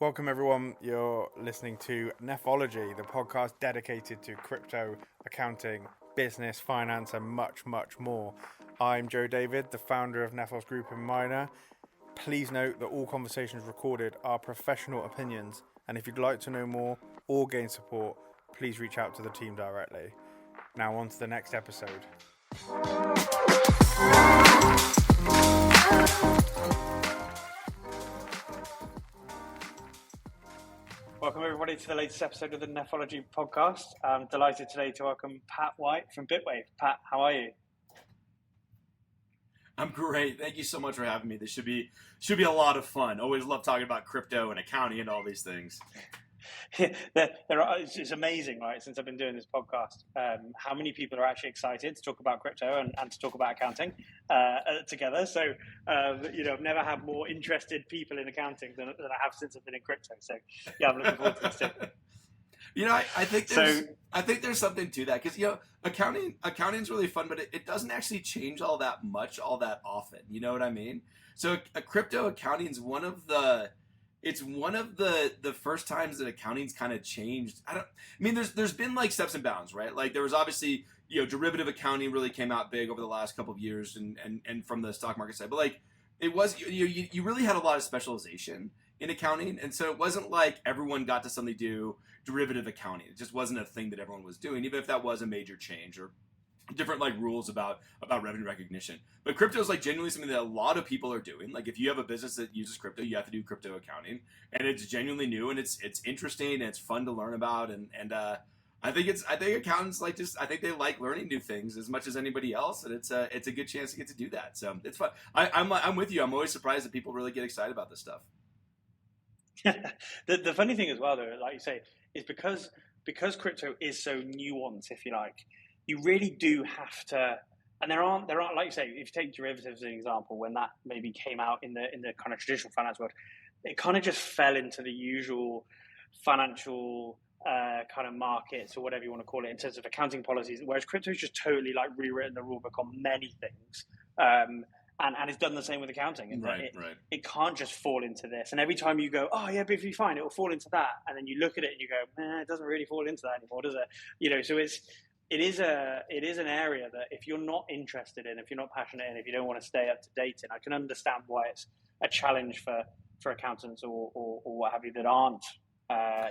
Welcome, everyone. You're listening to Nephology, the podcast dedicated to crypto, accounting, business, finance, and much, much more. I'm Joe David, the founder of Nephos Group and Miner. Please note that all conversations recorded are professional opinions, and if you'd like to know more or gain support, please reach out to the team directly. Now on to the next episode. Welcome, everybody, to the latest episode of the Nephology podcast. I'm delighted today to welcome Pat White from Bitwave. Pat, how are you? I'm great. Thank you so much for having me. This should be a lot of fun. Always love talking about crypto and accounting and all these things. It's amazing, right? Since I've been doing this podcast, how many people are actually excited to talk about crypto and to talk about accounting together. So, I've never had more interested people in accounting than I have since I've been in crypto. So, yeah, I'm looking forward to this too. I think there's something to that because accounting's really fun, but it doesn't actually change all that much all that often. You know what I mean? So, a crypto accounting is one of the first times that accounting's kind of changed. There's been like steps and bounds, right? Like there was obviously, derivative accounting really came out big over the last couple of years and from the stock market side. But like it was, you really had a lot of specialization in accounting. And so it wasn't like everyone got to suddenly do derivative accounting. It just wasn't a thing that everyone was doing, even if that was a major change or different like rules about revenue recognition. But crypto is like genuinely something that a lot of people are doing. Like if you have a business that uses crypto, you have to do crypto accounting, and it's genuinely new and it's interesting and it's fun to learn about. And I think accountants I think they like learning new things as much as anybody else, and it's a good chance to get to do that. So it's fun. I'm with you. I'm always surprised that people really get excited about this stuff. The funny thing as well, though, like you say, is because crypto is so nuanced, if you like. You really do have to, and there aren't like you say, if you take derivatives as an example, when that maybe came out in the kind of traditional finance world, it kind of just fell into the usual financial kind of markets or whatever you want to call it in terms of accounting policies, whereas crypto is just totally like rewritten the rule book on many things. And it's done the same with accounting. Right. It can't just fall into this. And every time you go, oh yeah, but if you find it will fall into that, and then you look at it and you go, it doesn't really fall into that anymore, does it? So it is an area that if you're not interested in, if you're not passionate in, if you don't want to stay up to date in, I can understand why it's a challenge for accountants or what have you that aren't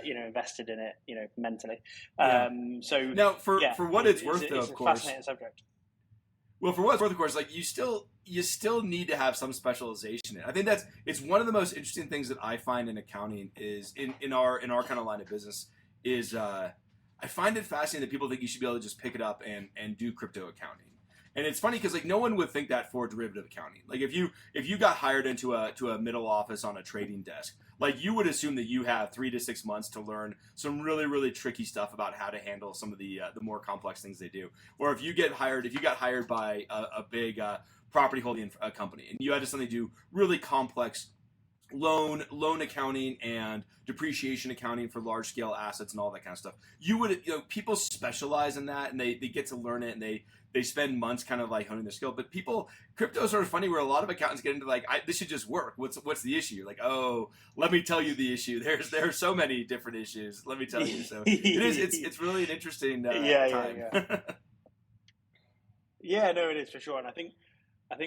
invested in it mentally. Yeah. So now for what it's worth, though, it's of course, a fascinating subject. Well, for what it's worth, of course, like you still need to have some specialization in. I think it's one of the most interesting things that I find in accounting is in our kind of line of business is I find it fascinating that people think you should be able to just pick it up and do crypto accounting. And it's funny because like no one would think that for derivative accounting. Like if you got hired into a middle office on a trading desk, like you would assume that you have 3 to 6 months to learn some really, really tricky stuff about how to handle some of the more complex things they do. Or if you got hired by a big property holding company and you had to suddenly do really complex loan accounting and depreciation accounting for large scale assets and all that kind of stuff. People specialize in that and they get to learn it and they spend months kind of like honing their skill. But crypto is sort of funny where a lot of accountants get into like, this should just work. What's the issue? You're like, oh, let me tell you the issue. There are so many different issues. Let me tell you. So it's really an interesting time. Yeah, no, it is for sure. And I think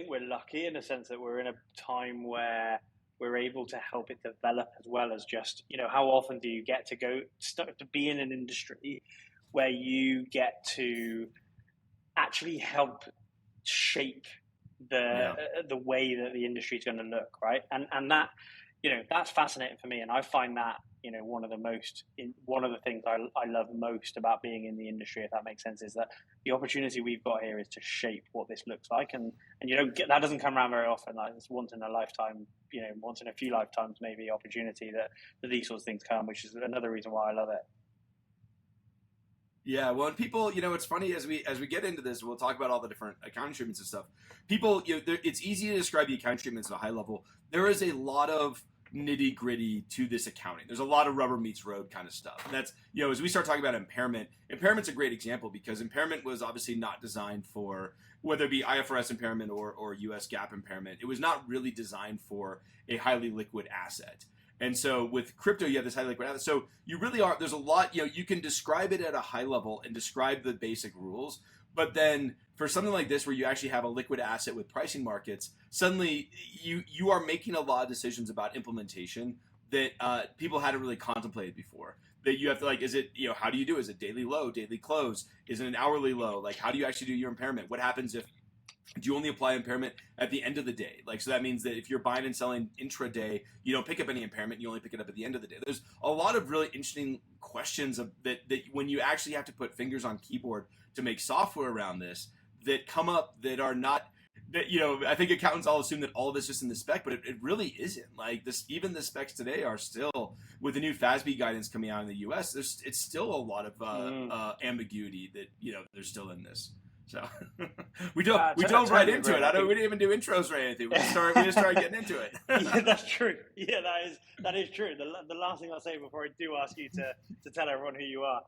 we're lucky in the sense that we're in a time where we're able to help it develop as well as just, how often do you get to start to be in an industry where you get to actually help shape the way that the industry is going to look, right? And that, that's fascinating for me. And I find that, one of the things I love most about being in the industry, if that makes sense, is that the opportunity we've got here is to shape what this looks like. And that doesn't come around very often. Like it's once in a lifetime, once in a few lifetimes, maybe opportunity that these sorts of things come, which is another reason why I love it. Yeah, well, and people, it's funny as we get into this, we'll talk about all the different accounting treatments and stuff. People, it's easy to describe the accounting treatments at a high level. There is a lot of nitty gritty to this accounting. There's a lot of rubber meets road kind of stuff. And that's, as we start talking about impairment's a great example because impairment was obviously not designed for, whether it be IFRS impairment or US GAAP impairment, it was not really designed for a highly liquid asset. And so with crypto, you have this highly liquid asset. So you really are, there's a lot, you can describe it at a high level and describe the basic rules. But then for something like this, where you actually have a liquid asset with pricing markets, suddenly you are making a lot of decisions about implementation that people hadn't really contemplated before. That you have to, like, is it, how do you do? Is it daily low, daily close? Is it an hourly low? Like, how do you actually do your impairment? What happens if, do you only apply impairment at the end of the day? Like, so that means that if you're buying and selling intraday, you don't pick up any impairment. You only pick it up at the end of the day. There's a lot of really interesting questions that when you actually have to put fingers on keyboard to make software around this, that come up that are not, that, I think accountants all assume that all of this is in the spec, but it really isn't. Like this, even the specs today are still, with the new FASB guidance coming out in the US, it's still a lot of ambiguity that, there's still in this. So we don't write into it. We didn't even do intros or anything. We just started getting into it. Yeah, that's true. Yeah, that is true. The last thing I'll say before I do ask you to tell everyone who you are,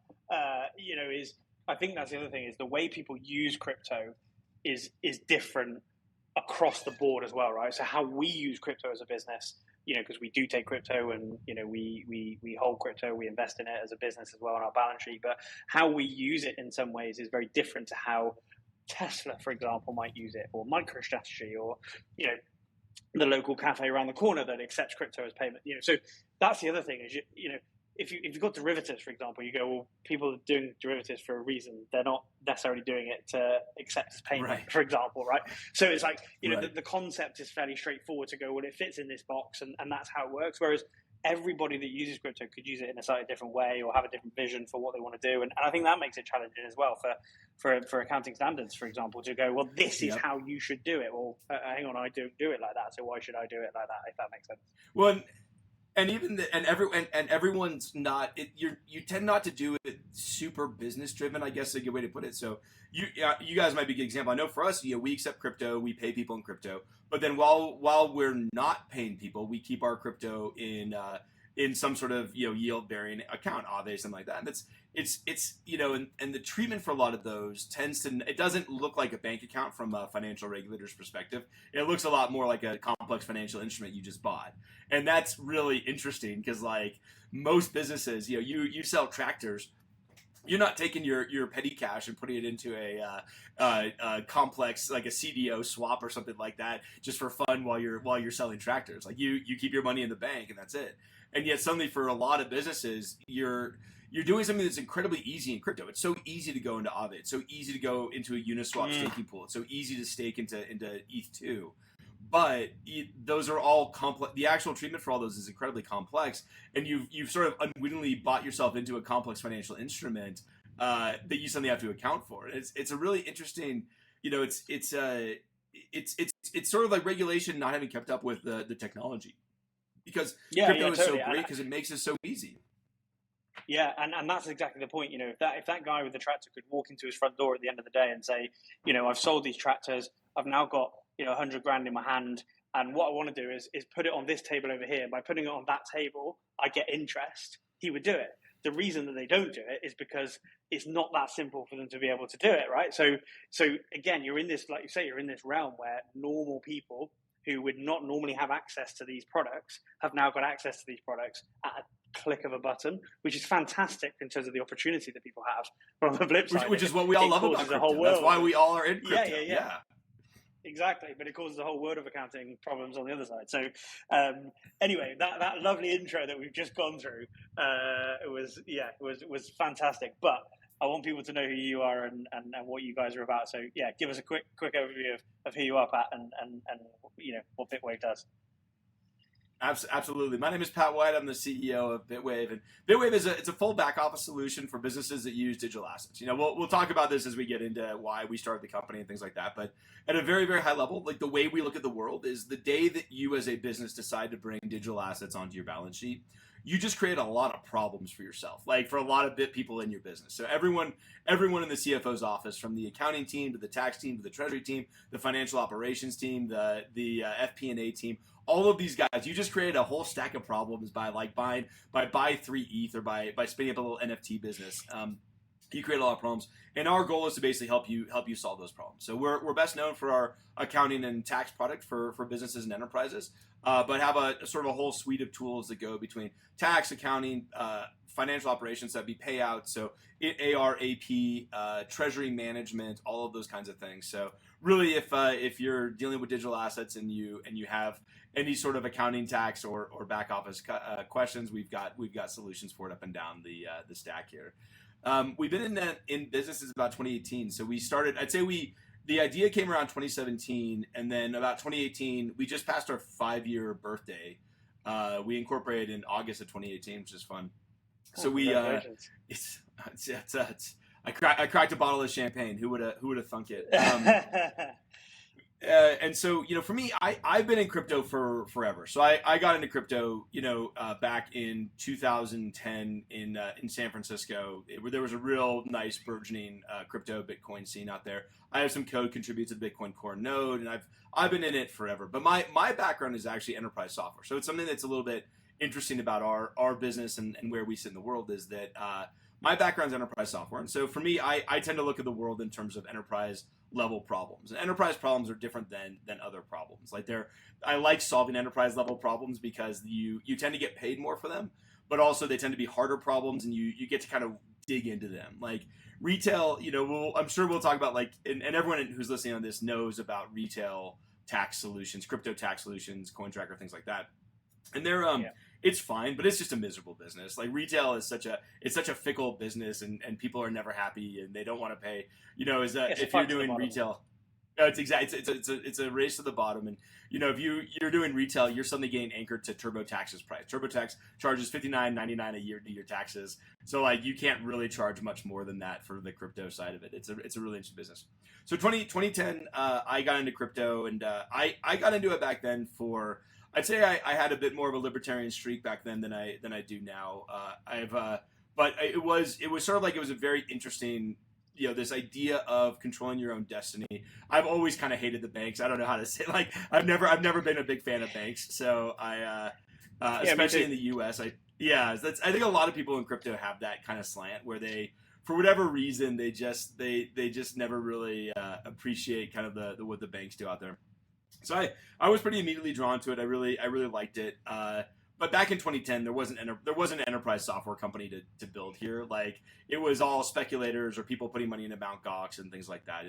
is, I think that's the other thing, is the way people use crypto is different across the board as well, right? So how we use crypto as a business, because we do take crypto and, we hold crypto, we invest in it as a business as well on our balance sheet, but how we use it in some ways is very different to how Tesla, for example, might use it, or MicroStrategy, or, the local cafe around the corner that accepts crypto as payment. So that's the other thing is, if you've got derivatives, for example, you go, well, people are doing derivatives for a reason. They're not necessarily doing it to accept as payment, right, for example, right? So it's like, right, the concept is fairly straightforward to go, well, it fits in this box, and that's how it works. Whereas everybody that uses crypto could use it in a slightly different way or have a different vision for what they want to do. And I think that makes it challenging as well for accounting standards, for example, to go, well, this is how you should do it. Well, hang on, I don't do it like that, so why should I do it like that, if that makes sense? Well, and even everyone's not. You tend not to do it super business driven, I guess is a good way to put it. So you guys might be a good example. I know for us, we accept crypto, we pay people in crypto, but then while we're not paying people, we keep our crypto in some sort of yield bearing account, Aave, something like that. And it's and the treatment for a lot of those it doesn't look like a bank account from a financial regulator's perspective. It looks a lot more like a complex financial instrument you just bought. And that's really interesting because, like, most businesses, you sell tractors. You're not taking your petty cash and putting it into a complex, like a CDO swap or something like that, just for fun while you're selling tractors. Like you keep your money in the bank and that's it. And yet suddenly for a lot of businesses, you're doing something that's incredibly easy in crypto. It's so easy to go into Aave. It's so easy to go into a Uniswap staking pool. It's so easy to stake into ETH2. But those are all complex. The actual treatment for all those is incredibly complex, and you've sort of unwittingly bought yourself into a complex financial instrument that you suddenly have to account for. It's a really interesting, it's sort of like regulation not having kept up with the technology, because crypto is so great because it makes it so easy. Yeah, and that's exactly the point. If that guy with the tractor could walk into his front door at the end of the day and say, I've sold these tractors, I've now got 100 grand in my hand, and what I want to do is put it on this table over here. By putting it on that table, I get interest. He would do it. The reason that they don't do it is because it's not that simple for them to be able to do it, right? So again, you're in this, like you say, you're in this realm where normal people who would not normally have access to these products have now got access to these products at a click of a button, which is fantastic in terms of the opportunity that people have. But on the flip side, which is what we all love about crypto. That's why we all are in crypto. Yeah. Exactly, but it causes a whole world of accounting problems on the other side. So, anyway, that lovely intro that we've just gone through, was fantastic. But I want people to know who you are and what you guys are about. So, yeah, give us a quick overview of who you are, Pat, and what Bitwave does. Absolutely. My name is Pat White. I'm the CEO of Bitwave, and Bitwave is a full back office solution for businesses that use digital assets. We'll talk about this as we get into why we started the company and things like that. But at a very, very high level, like the way we look at the world is the day that you as a business decide to bring digital assets onto your balance sheet, you just create a lot of problems for yourself, like for a lot of people in your business. So everyone in the CFO's office, from the accounting team to the tax team to the treasury team, the financial operations team, the FP&A team, all of these guys, you just create a whole stack of problems by buy 3 ETH or by spinning up a little NFT business. You create a lot of problems, and our goal is to basically help you solve those problems. So we're best known for our accounting and tax product for businesses and enterprises, but have a sort of a whole suite of tools that go between tax, accounting, financial operations, that'd be payouts, so AR, AP, treasury management, all of those kinds of things. So really, if you're dealing with digital assets and you have any sort of accounting, tax, or back office questions, we've got solutions for it up and down the stack here. We've been in business since about 2018. So we started, I'd say the idea came around 2017, and then about 2018, we just passed our 5-year birthday. We incorporated in August of 2018, which is fun. So I cracked a bottle of champagne. Who would have thunk it? And so, for me, I've been in crypto for forever. So I got into crypto, back in 2010 in San Francisco, where there was a real nice burgeoning crypto Bitcoin scene out there. I have some code contributed to the Bitcoin Core node, and I've been in it forever. But my background is actually enterprise software. So it's something that's a little bit interesting about our business and where we sit in the world is that my background is enterprise software. And so for me, I tend to look at the world in terms of enterprise level problems. And enterprise problems are different than other problems. Like I like solving enterprise level problems because you tend to get paid more for them, but also they tend to be harder problems and you get to kind of dig into them. Like retail, I'm sure we'll talk about and everyone who's listening on this knows about retail tax solutions, crypto tax solutions, CoinTracker, things like that. And they're it's fine, but it's just a miserable business. Like retail is such a fickle business, and people are never happy, and they don't want to pay. If you're doing retail, it's exactly it's a race to the bottom. And if you're doing retail, you're suddenly getting anchored to TurboTax's price. TurboTax charges $59.99 a year to your taxes, so you can't really charge much more than that for the crypto side of it. It's a really interesting business. So 2010, I got into crypto, and I got into it back then for. I'd say I had a bit more of a libertarian streak back then than I do now. But it was sort of it was a very interesting, this idea of controlling your own destiny. I've always kind of hated the banks. I don't know how to say I've never been a big fan of banks. So especially in the U.S. I think a lot of people in crypto have that kind of slant where they, for whatever reason, they just never really appreciate kind of what the banks do out there. So I was pretty immediately drawn to it. I really liked it. But back in 2010, there wasn't an enterprise software company to build here. It was all speculators or people putting money into Mt. Gox and things like that.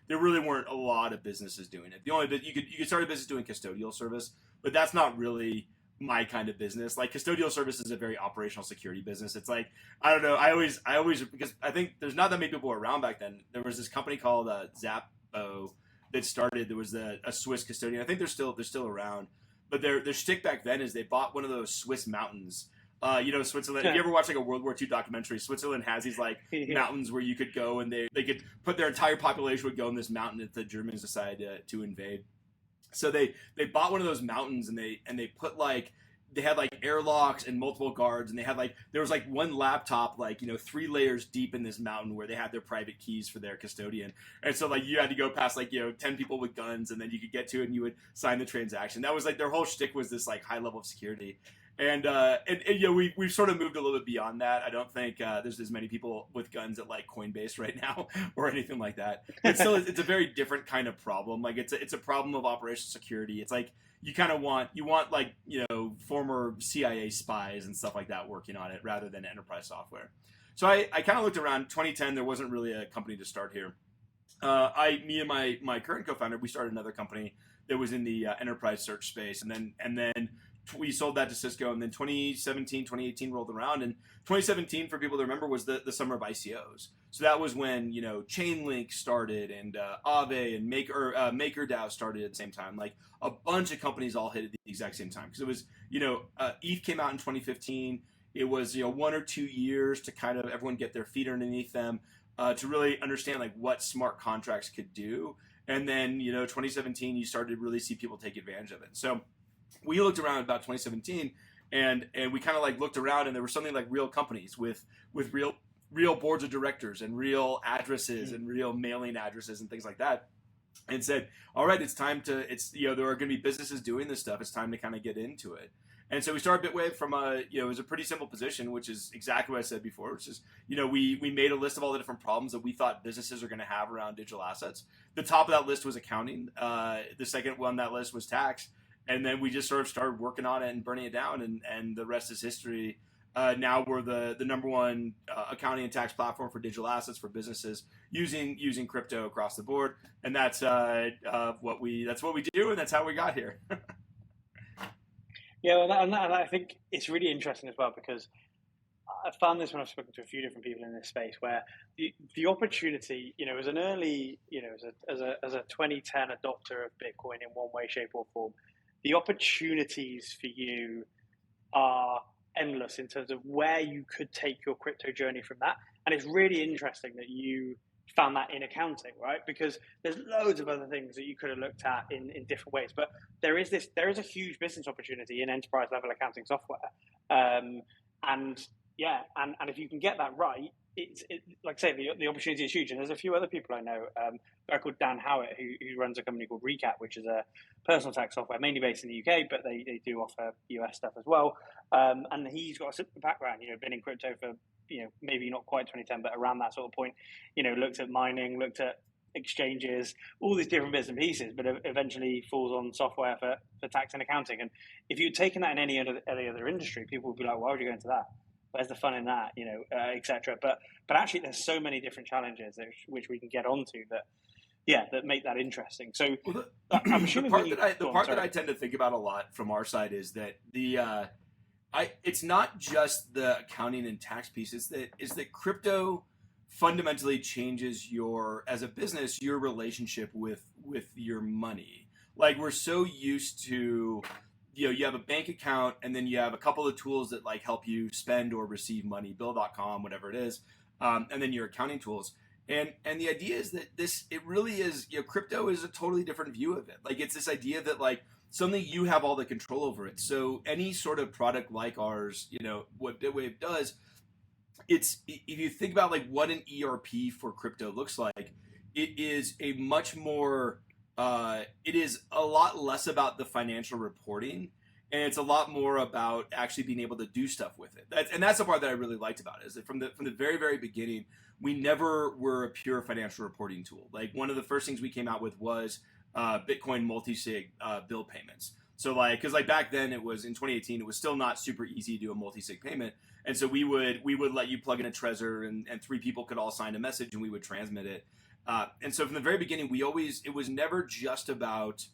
There really weren't a lot of businesses doing it. The only bit you could start a business doing custodial service, but that's not really my kind of business. Custodial service is a very operational security business. It's I don't know. I always because I think there's not that many people around back then. There was this company called Zappo that started. There was a Swiss custodian. I think they're still around, but their shtick back then is they bought one of those Swiss mountains. Switzerland. If you ever watch a World War II documentary, Switzerland has these mountains where you could go and they could put their entire population would go in this mountain if the Germans decided to invade. So they bought one of those mountains and they put they had airlocks and multiple guards, and they had there was one laptop 3 layers deep in this mountain where they had their private keys for their custodian. And so you had to go past 10 people with guns, and then you could get to it and you would sign the transaction. That was their whole shtick was this high level of security. And we've sort of moved a little bit beyond that. I don't think there's as many people with guns at Coinbase right now or anything like that. But still, it's a very different kind of problem. It's a problem of operational security. It's you kind of want former CIA spies and stuff like that working on it rather than enterprise software. So I kind of looked around. 2010, there wasn't really a company to start here. Me and my current co-founder, we started another company that was in the enterprise search space, and then we sold that to Cisco, and then 2017, 2018 rolled around, and 2017, for people to remember, was the summer of ICOs. So that was when Chainlink started, and Aave and MakerDAO started at the same time. A bunch of companies all hit at the exact same time because it was ETH came out in 2015. It was 1 or 2 years to kind of everyone get their feet underneath them to really understand what smart contracts could do, and then 2017 you started to really see people take advantage of it. So we looked around about 2017 and we kind of looked around, and there were something real companies with real boards of directors and real addresses and real mailing addresses and things like that, and said, all right, it's time to there are going to be businesses doing this stuff. It's time to kind of get into it. And so we started Bitwave from it was a pretty simple position, which is exactly what I said before, which is, we made a list of all the different problems that we thought businesses are going to have around digital assets. The top of that list was accounting. The second one on that list was tax. And then we just sort of started working on it and burning it down, and the rest is history. Now we're the number one accounting and tax platform for digital assets for businesses using crypto across the board, and that's what we do, and that's how we got here. Yeah, and I think it's really interesting as well, because I found this when I've spoken to a few different people in this space, where the opportunity, as an early, as a 2010 adopter of Bitcoin in one way, shape, or form, the opportunities for you are endless in terms of where you could take your crypto journey from that. And it's really interesting that you found that in accounting, right? Because there's loads of other things that you could have looked at in different ways, but there is a huge business opportunity in enterprise level accounting software. And if you can get that right, it's like I say, the opportunity is huge. And there's a few other people I know, a guy called Dan Howitt, who runs a company called Recap, which is a personal tax software mainly based in the UK, but they do offer US stuff as well. And he's got a similar background, been in crypto for, maybe not quite 2010, but around that sort of point, looked at mining, looked at exchanges, all these different bits and pieces, but eventually falls on software for tax and accounting. And if you'd taken that in any other industry, people would be like, why would you go into that? Where's the fun in that, etc. But actually, there's so many different challenges which we can get onto that make that interesting. So I'm assuming the part that I tend to think about a lot from our side is that it's not just the accounting and tax piece. Is that crypto fundamentally changes as a business, your relationship with your money. Like, we're so used to, you have a bank account, and then you have a couple of tools that like help you spend or receive money, bill.com, whatever it is, and then your accounting tools. And the idea is that it really is, crypto is a totally different view of it. Like, it's this idea that like something you have all the control over it. So any sort of product like ours, what Bitwave does, if you think about like what an ERP for crypto looks like, it is a much more it is a lot less about the financial reporting, and it's a lot more about actually being able to do stuff with it. That's the part that I really liked about it, is that from the very, very beginning, we never were a pure financial reporting tool. Like, one of the first things we came out with was Bitcoin multi-sig bill payments. So because back then, it was in 2018, it was still not super easy to do a multi-sig payment. And so we would let you plug in a Trezor, and 3 people could all sign a message, and we would transmit it. And so from the very beginning, it was never just about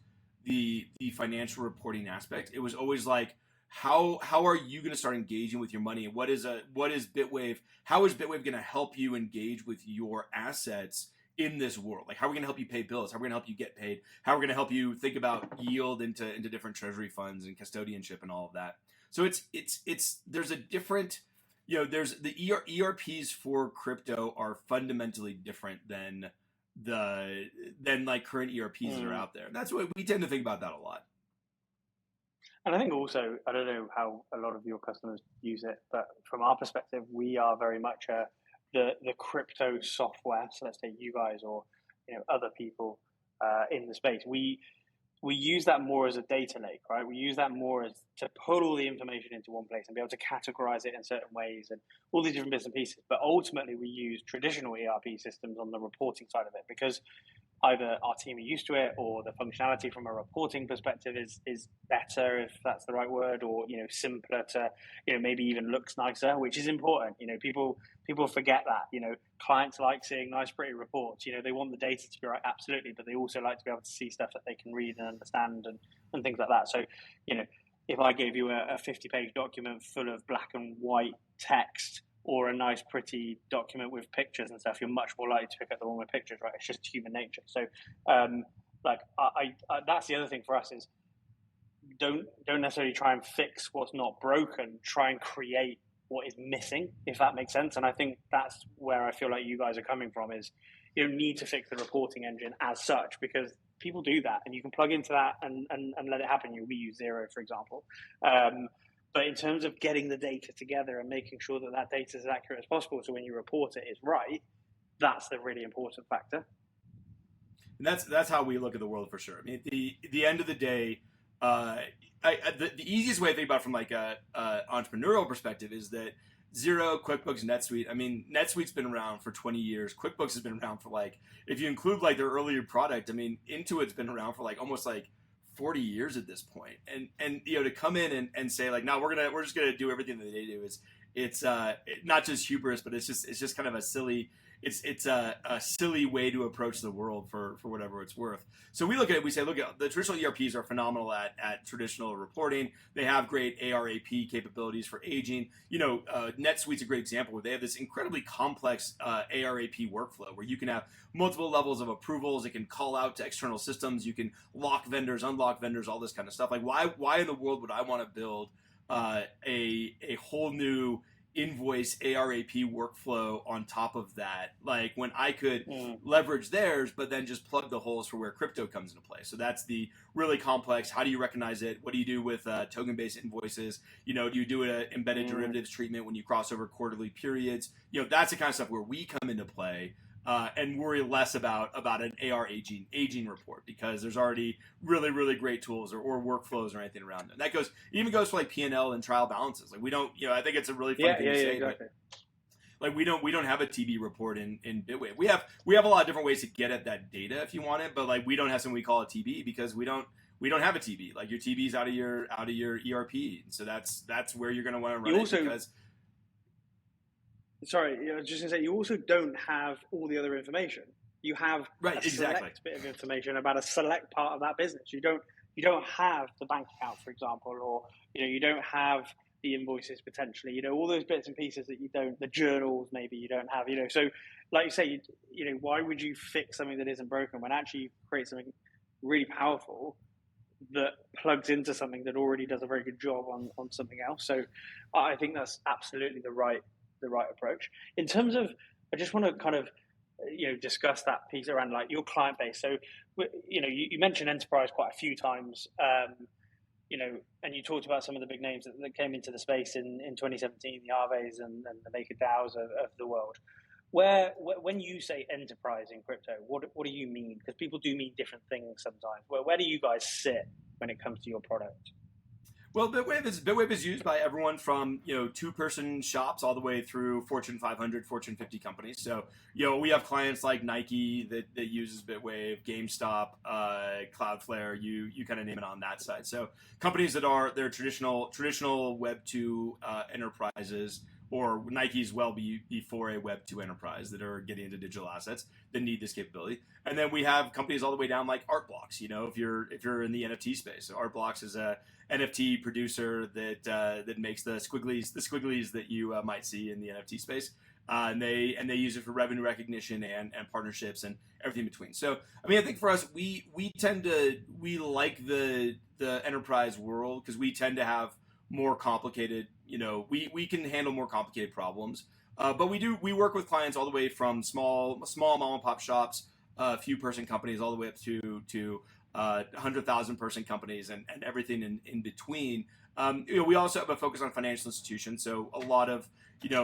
the financial reporting aspect. It was always like, how are you going to start engaging with your money? And what is Bitwave? How is Bitwave going to help you engage with your assets in this world? Like, how are we going to help you pay bills? How are we going to help you get paid? How are we going to help you think about yield into different treasury funds and custodianship and all of that? So there's a different, there's the ERPs for crypto are fundamentally different than like current ERPs that are out there. And that's what we tend to think about that a lot. And I think also, I don't know how a lot of your customers use it, but from our perspective, we are very much the crypto software. So let's say you guys or other people in the space. We use that more as a data lake, right? We use that more as to put all the information into one place and be able to categorize it in certain ways and all these different bits and pieces. But ultimately, we use traditional ERP systems on the reporting side of it, because either our team are used to it, or the functionality from a reporting perspective is better, if that's the right word, or simpler to maybe even looks nicer, which is important. People forget that. Clients like seeing nice, pretty reports. They want the data to be right, absolutely, but they also like to be able to see stuff that they can read and understand and things like that. So if I gave you a 50-page document full of black and white text, or a nice, pretty document with pictures and stuff, you're much more likely to pick up the one with pictures, right? It's just human nature. So, that's the other thing for us is don't necessarily try and fix what's not broken. Try and create what is missing, if that makes sense. And I think that's where I feel like you guys are coming from, is you don't need to fix the reporting engine as such, because people do that, and you can plug into that and let it happen. We use Zero, for example. But in terms of getting the data together and making sure that data is as accurate as possible, so when you report it, it's right, that's the really important factor. And that's how we look at the world, for sure. I mean, at the end of the day, The easiest way to think about it from like a entrepreneurial perspective is that Xero, QuickBooks, NetSuite. I mean, NetSuite's been around for 20 years. QuickBooks has been around for like, if you include like their earlier product, I mean, Intuit's been around for like almost like 40 years at this point. And you know, to come in and say like, no, we're just gonna do everything that they do. It's not just hubris, but it's just kind of a silly. It's a silly way to approach the world for whatever it's worth. So we look at it, we say, look, at the traditional ERPs are phenomenal at traditional reporting. They have great ARAP capabilities for aging. You know, NetSuite's a great example where they have this incredibly complex ARAP workflow where you can have multiple levels of approvals. It can call out to external systems. You can lock vendors, unlock vendors, all this kind of stuff. Like why in the world would I want to build a whole new invoice ARAP workflow on top of that, like when I could leverage theirs, but then just plug the holes for where crypto comes into play. So that's the really complex. How do you recognize it? What do you do with token-based invoices? You know, do you do an embedded derivatives treatment when you cross over quarterly periods? You know, that's the kind of stuff where we come into play. And worry less about an AR aging report because there's already really, really great tools or workflows or anything around it. And that even goes for like P&L and trial balances. Like we don't, you know, I think it's a really funny thing to say. Exactly. Like we don't have a TB report in Bitwave. We have a lot of different ways to get at that data if you want it, but like we don't have something we call a TB because we don't have a TB. Like your TB is out of your ERP, and so that's where you're going to want to run it because. Sorry, I was just going to say, you also don't have all the other information. You have a select bit of information about a select part of that business. You don't have the bank account, for example, or you don't have the invoices potentially. All those bits and pieces that you don't, the journals maybe you don't have. So, like you say, why would you fix something that isn't broken when actually you create something really powerful that plugs into something that already does a very good job on something else? So, I think that's absolutely the right approach. In terms of, I just want to kind of, discuss that piece around like your client base. So, you mentioned enterprise quite a few times, and you talked about some of the big names that came into the space in 2017, the Aves and the MakerDAOs of the world. When you say enterprise in crypto, what do you mean? Because people do mean different things sometimes. Where do you guys sit when it comes to your product? Well, Bitwave is used by everyone from 2-person shops all the way through Fortune 500, Fortune 50 companies. So we have clients like Nike that uses Bitwave, GameStop, Cloudflare. You kind of name it on that side. So companies they're traditional Web 2 enterprises, or Nike's well before a Web 2 enterprise that are getting into digital assets that need this capability. And then we have companies all the way down like Artblocks. If you're in the NFT space, so Artblocks is a NFT producer that makes the squigglies that you might see in the NFT space, and they use it for revenue recognition and partnerships and everything in between. So I mean, I think for us, we like the enterprise world because we tend to have more complicated. We can handle more complicated problems, but we work with clients all the way from small mom and pop shops, few person companies, all the way up to 100,000 person companies and everything in between. We also have a focus on financial institutions. So a lot of,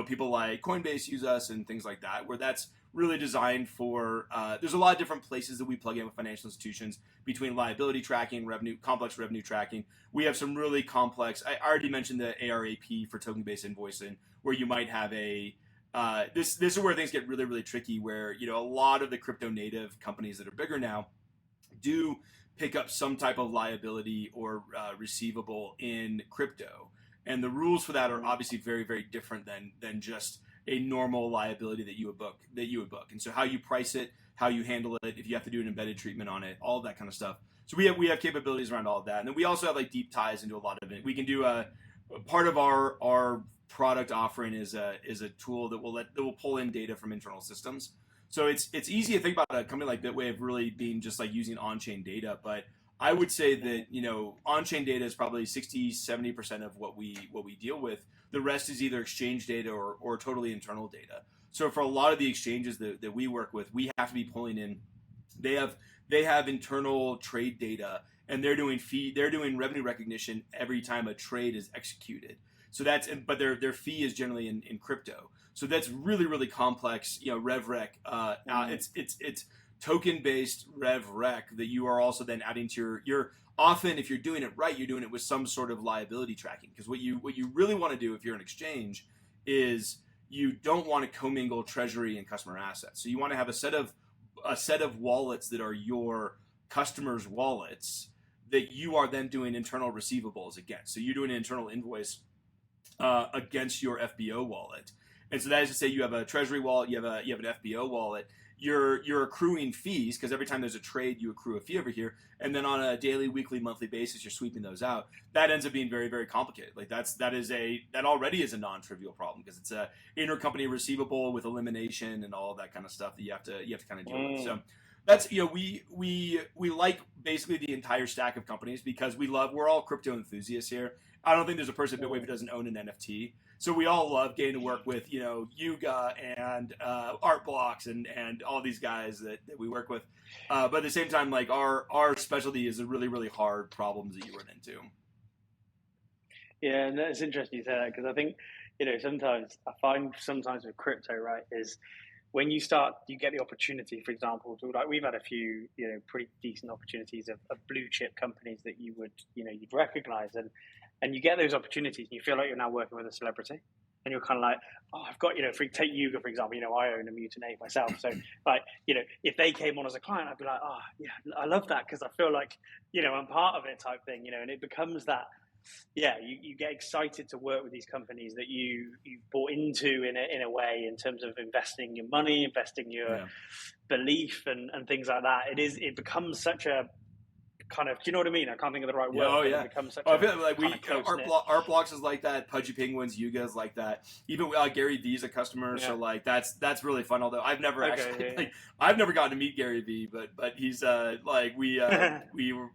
people like Coinbase use us and things like that, where that's really designed for, there's a lot of different places that we plug in with financial institutions between liability tracking, complex revenue tracking. We have some really complex, I already mentioned the ARAP for token-based invoicing, where you might have this is where things get really, really tricky, where, a lot of the crypto native companies that are bigger now do pick up some type of liability or receivable in crypto. And the rules for that are obviously very, very different than just a normal liability that you would book. And so how you price it, how you handle it, if you have to do an embedded treatment on it, all of that kind of stuff. So we have capabilities around all of that. And then we also have like deep ties into a lot of it. We can do a part of our product offering is a tool that will pull in data from internal systems. So it's easy to think about a company like Bitwave really being just like using on-chain data, but I would say that on-chain data is probably 60-70% of what we deal with. The rest is either exchange data or totally internal data. So for a lot of the exchanges that we work with, we have to be pulling in. They have internal trade data, and they're doing revenue recognition every time a trade is executed. So but their fee is generally in crypto. So that's really, really complex, rev rec. It's token-based rev rec that you are also then adding to your often, if you're doing it right, you're doing it with some sort of liability tracking. Because what you really want to do if you're an exchange is you don't want to commingle treasury and customer assets. So you want to have a set of wallets that are your customers' wallets that you are then doing internal receivables against. So you're doing an internal invoice against your FBO wallet. And so that is to say you have a treasury wallet, you have an FBO wallet. You're accruing fees because every time there's a trade, you accrue a fee over here, and then on a daily, weekly, monthly basis, you're sweeping those out. That ends up being very, very complicated. Like that already is a non-trivial problem because it's a intercompany receivable with elimination and all of that kind of stuff that you have to kind of deal with. So that's we like basically the entire stack of companies because we're all crypto enthusiasts here. I don't think there's a person at Bitwave who doesn't own an NFT. So we all love getting to work with, Yuga and Art Blocks and all these guys that we work with. But at the same time, like our specialty is the really, really hard problems that you run into. Yeah, and that's interesting you say that because I think, sometimes I find with crypto, right, is when you get the opportunity, for example, we've had a few, pretty decent opportunities of blue chip companies that you would, you'd recognize and you get those opportunities and you feel like you're now working with a celebrity and you're kind of like, oh, I've got, take Yuga, for example, I own a Mutant Ape myself. So like, if they came on as a client, I'd be like, oh yeah, I love that because I feel like, I'm part of it type thing, and it becomes that, you get excited to work with these companies that you've bought into in a way in terms of investing your money, investing your belief and things like that. It becomes such a kind of, do you know what I mean? I can't think of the right word. Oh yeah, it becomes such I feel like Art Blocks is like that. Pudgy Penguins, Yuga is like that. Even Gary Vee is a customer, so like that's really fun. Although I've never I've never gotten to meet Gary Vee, but he's we were.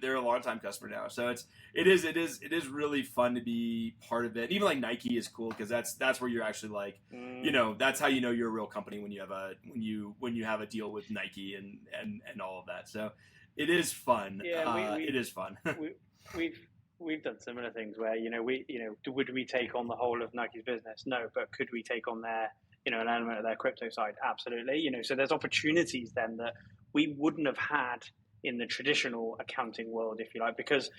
They're a long time customer now, so it is really fun to be part of it. Even like Nike is cool because that's where you're actually like, that's how you're a real company when you have a deal with Nike and all of that. So it is fun. Yeah, it is fun. We've done similar things where would we take on the whole of Nike's business? No, but could we take on their an element of their crypto side? Absolutely. So there's opportunities then that we wouldn't have had in the traditional accounting world, if you like, because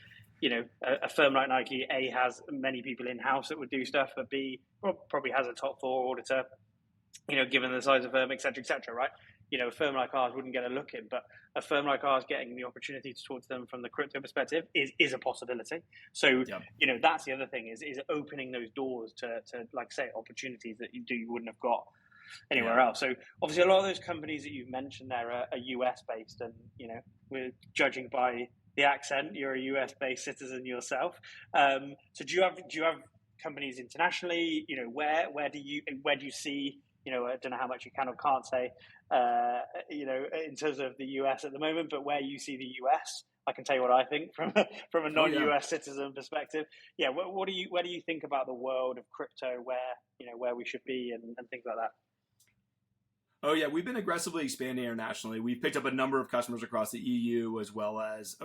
a firm like Nike has many people in house that would do stuff, but B probably has a top 4 auditor, given the size of firm, et cetera, right? A firm like ours wouldn't get a look in, but a firm like ours getting the opportunity to talk to them from the crypto perspective is a possibility. So that's the other thing is opening those doors to like say opportunities that you wouldn't have got anywhere else. So obviously a lot of those companies that you've mentioned there are US based, and we're judging by the accent, you're a US based citizen yourself. So do you have companies internationally? Where do you see? I don't know how much you can or can't say, in terms of the US at the moment, but where you see the US, I can tell you what I think from a non-US citizen perspective. Yeah, where do you think about the world of crypto, where we should be and things like that? Oh yeah, we've been aggressively expanding internationally. We've picked up a number of customers across the EU as well as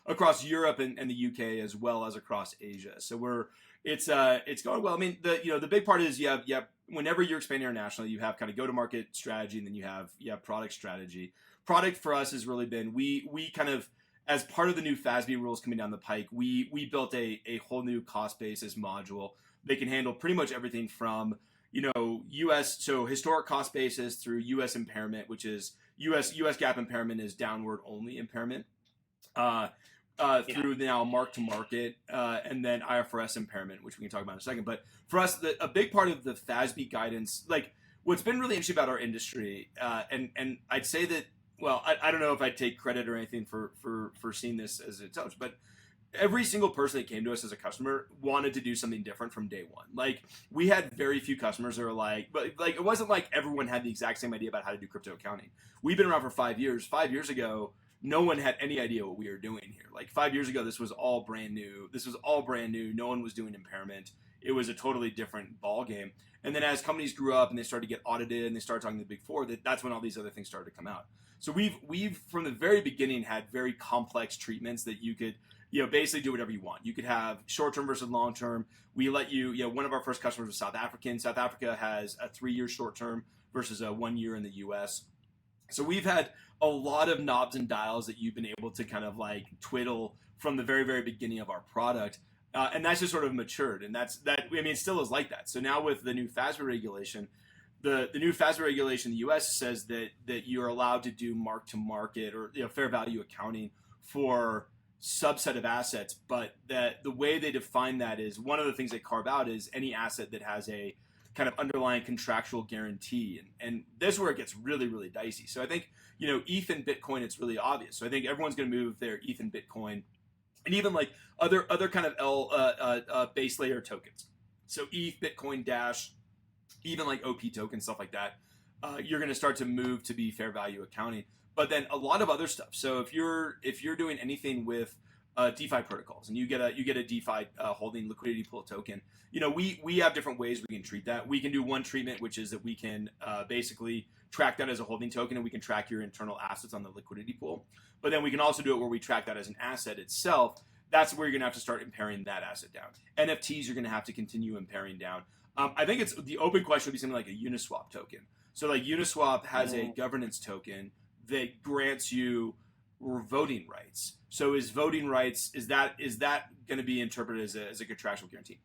across Europe and the UK as well as across Asia. So it's going well. I mean, the big part is you have whenever you're expanding internationally, you have kind of go-to-market strategy, and then you have product strategy. Product for us has really been we kind of, as part of the new FASB rules coming down the pike, we built a whole new cost basis module. They can handle pretty much everything from US, so historic cost basis through US impairment, which is US GAAP impairment is downward only impairment, through now mark to market, and then IFRS impairment, which we can talk about in a second. But for us, a big part of the FASB guidance, like what's been really interesting about our industry, and I'd say that, well, I don't know if I'd take credit or anything for seeing this as it does, but every single person that came to us as a customer wanted to do something different from day one. Like we had very few customers that were but it wasn't like everyone had the exact same idea about how to do crypto accounting. We've been around for 5 years. 5 years ago, no one had any idea what we were doing here. Like 5 years ago, this was all brand new. No one was doing impairment. It was a totally different ball game. And then as companies grew up and they started to get audited and they started talking to the Big Four, that's when all these other things started to come out. So we've from the very beginning had very complex treatments that you could basically do whatever you want. You could have short-term versus long-term. We let you, one of our first customers was South African. South Africa has a 3-year short-term versus a 1 year in the US. So we've had a lot of knobs and dials that you've been able to kind of like twiddle from the very, very beginning of our product. And that's just sort of matured. And it still is like that. So now with the new FASB regulation, the new FASB regulation in the US says that you're allowed to do mark to market or fair value accounting for subset of assets, but that the way they define that is one of the things they carve out is any asset that has a kind of underlying contractual guarantee. And this is where it gets really, really dicey. So I think, ETH and Bitcoin, it's really obvious. So I think everyone's going to move their ETH and Bitcoin and even like other kind of base layer tokens. So ETH, Bitcoin, Dash, even like OP tokens, stuff like that. You're going to start to move to be fair value accounting. But then a lot of other stuff. So if you're doing anything with DeFi protocols and you get a DeFi holding liquidity pool token, we have different ways we can treat that. We can do one treatment, which is that we can basically track that as a holding token, and we can track your internal assets on the liquidity pool. But then we can also do it where we track that as an asset itself. That's where you're going to have to start impairing that asset down. NFTs, you're going to have to continue impairing down. I think it's the open question would be something like a Uniswap token. So like Uniswap has a governance token that grants you voting rights. So is voting rights, is that going to be interpreted as a contractual guarantee?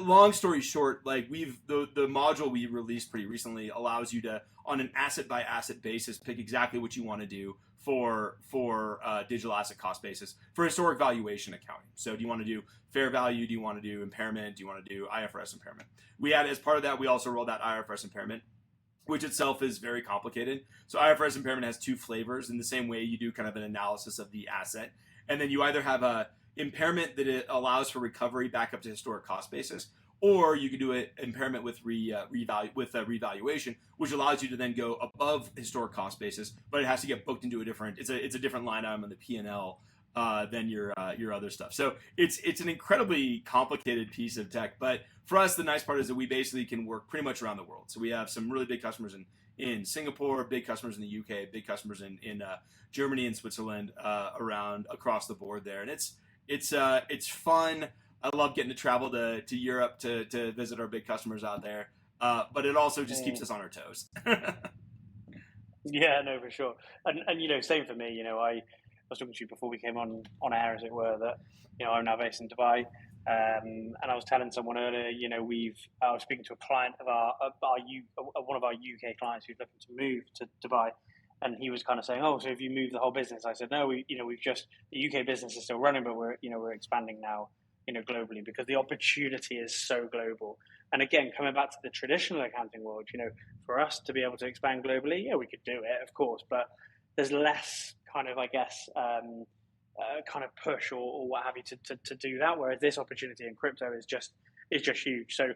Long story short, like the module we released pretty recently allows you to, on an asset by asset basis, pick exactly what you want to do for digital asset cost basis for historic valuation accounting. So do you want to do fair value? Do you want to do impairment? Do you want to do IFRS impairment? We had, as part of that, we also rolled out IFRS impairment, which itself is very complicated. So IFRS impairment has two flavors in the same way you do kind of an analysis of the asset. And then you either have a impairment that it allows for recovery back up to historic cost basis, or you can do an impairment with revaluation, which allows you to then go above historic cost basis, but it has to get booked into it's a different line item on the P&L than your other stuff. So it's an incredibly complicated piece of tech, but for us, the nice part is that we basically can work pretty much around the world. So we have some really big customers in Singapore, big customers in the UK, big customers in Germany and Switzerland, across the board there, and it's fun. I love getting to travel to Europe to visit our big customers out there, but it also just keeps us on our toes. Yeah, no, for sure. And same for me. I was talking to you before we came on air, as it were, that I'm now based in Dubai, and I was telling someone earlier, I was speaking to a client of one of our UK clients who's looking to move to Dubai, and he was kind of saying, "Oh, so if you move the whole business?" I said, "No, we've just, the UK business is still running, but we're expanding now, globally, because the opportunity is so global." And again, coming back to the traditional accounting world, for us to be able to expand globally, yeah, we could do it, of course, but there's less kind of, I guess, kind of push or what have you to do that. Whereas this opportunity in crypto is just huge. So,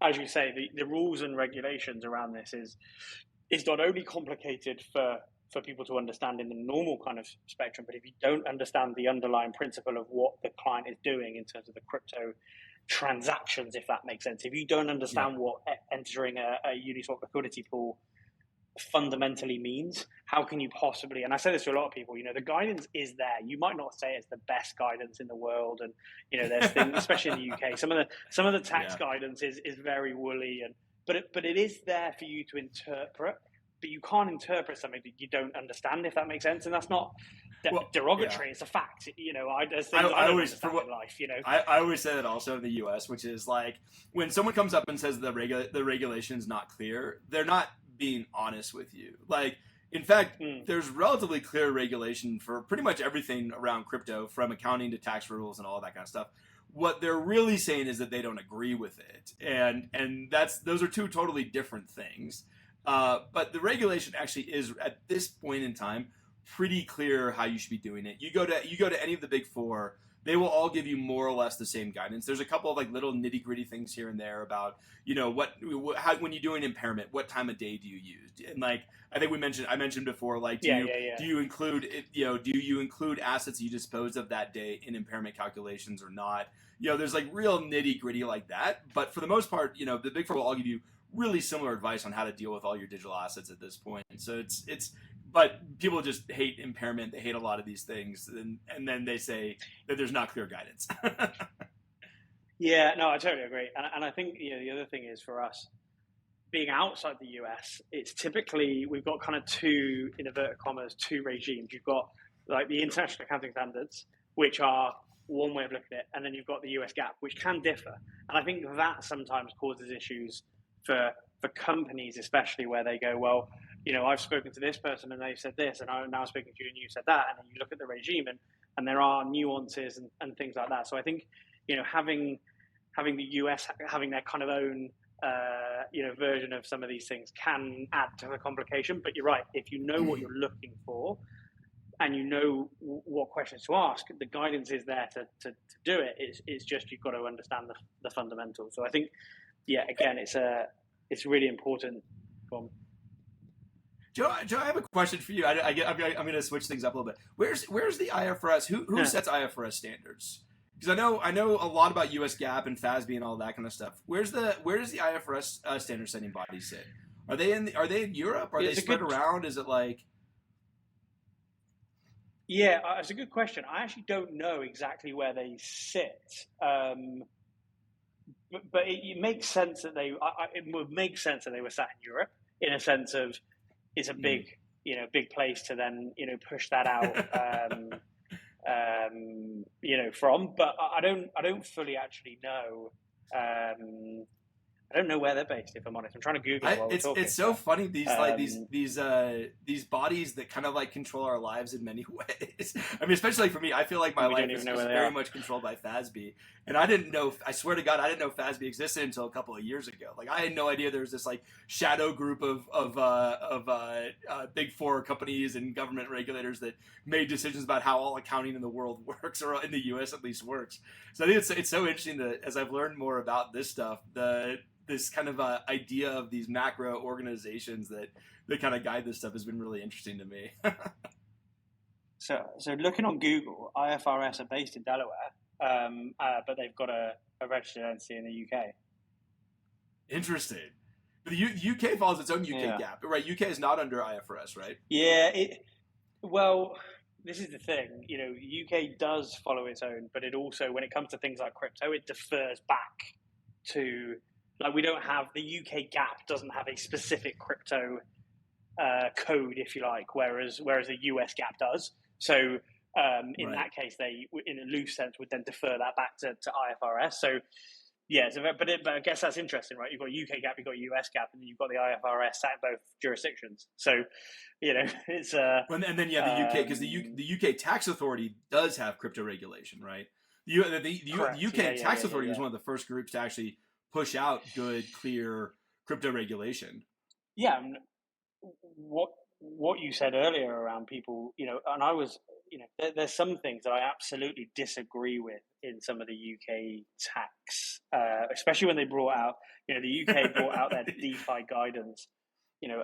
as you say, the rules and regulations around this is not only complicated for people to understand in the normal kind of spectrum, but if you don't understand the underlying principle of what the client is doing in terms of the crypto transactions, if that makes sense, if you don't understand what entering a Uniswap liquidity pool fundamentally means, how can you possibly, and I say this to a lot of people, the guidance is there. You might not say it's the best guidance in the world, and there's things, especially in the UK, some of the tax guidance is very woolly, but it is there for you to interpret. But you can't interpret something that you don't understand, if that makes sense. And that's not derogatory. It's a fact. There's things I don't understand in life. I always say that also in the U.S., which is like when someone comes up and says the regulation is not clear, they're not being honest with you. Like, in fact, there's relatively clear regulation for pretty much everything around crypto, from accounting to tax rules and all that kind of stuff. What they're really saying is that they don't agree with it, and those are two totally different things. But the regulation actually is, at this point in time, pretty clear how you should be doing it. You go to any of the big four, they will all give you more or less the same guidance. There's a couple of like little nitty gritty things here and there about when you do an impairment, what time of day do you use? And like I think I mentioned before, like do you include assets you disposed of that day in impairment calculations or not? There's like real nitty gritty like that. But for the most part, the big four will all give you really similar advice on how to deal with all your digital assets at this point. So but people just hate impairment. They hate a lot of these things, and then they say that there's not clear guidance. Yeah, no, I totally agree. And I think the other thing is, for us, being outside the US, it's typically, we've got kind of two, in inverted commas, two regimes. You've got like the international accounting standards, which are one way of looking at it, and then you've got the US GAAP, which can differ. And I think that sometimes causes issues for companies, especially where they go, well, I've spoken to this person and they said this, and I'm now speaking to you and you said that, and then you look at the regime and there are nuances and things like that. So I think, having the US having their kind of own version of some of these things can add to the complication. But you're right, if you know what you're looking for and you know what questions to ask, the guidance is there to do it. It's just you've got to understand the fundamentals. So I think, again, it's really important. Joe, I have a question for you. I'm going to switch things up a little bit. Where's the IFRS? Who sets IFRS standards? Because I know a lot about US GAAP and FASB and all that kind of stuff. Where does the IFRS standard setting body sit? Are they in Europe? Are they spread around? Is it like? Yeah, it's a good question. I actually don't know exactly where they sit, but it makes sense that it would make sense that they were sat in Europe, in a sense of it's a big big place to then push that out. From, but I don't fully actually know. I don't know where they're based, if I'm honest. I'm trying to Google it while we're talking. It's so funny, these bodies that kind of like control our lives in many ways. I mean, especially for me, I feel like my life is very much controlled by FASB. And I swear to God, I didn't know FASB existed until a couple of years ago. Like, I had no idea there was this like shadow group of big four companies and government regulators that made decisions about how all accounting in the world works, or in the US at least works. So I think it's so interesting that as I've learned more about this stuff, this kind of idea of these macro organizations that kind of guide this stuff has been really interesting to me. So looking on Google, IFRS are based in Delaware, but they've got a registered entity in the UK. Interesting. But the UK follows its own UK GAAP, right? UK is not under IFRS, right? Yeah. Well, this is the thing. UK does follow its own, but it also, when it comes to things like crypto, it defers back to. Like, we don't have, the UK GAAP doesn't have a specific crypto code, if you like, whereas the US GAAP does. So in that case, they, in a loose sense, would then defer that back to IFRS. So yeah, but I guess that's interesting, right? You've got UK GAAP, you've got US GAAP, and then you've got the IFRS sat in both jurisdictions. So it's and then you have the UK, because the UK tax authority does have crypto regulation, right? The UK tax authority was one of the first groups to actually push out good, clear crypto regulation. Yeah, what you said earlier around people, and I was, there's some things that I absolutely disagree with in some of the UK tax, especially when they brought out, the UK brought out their DeFi guidance,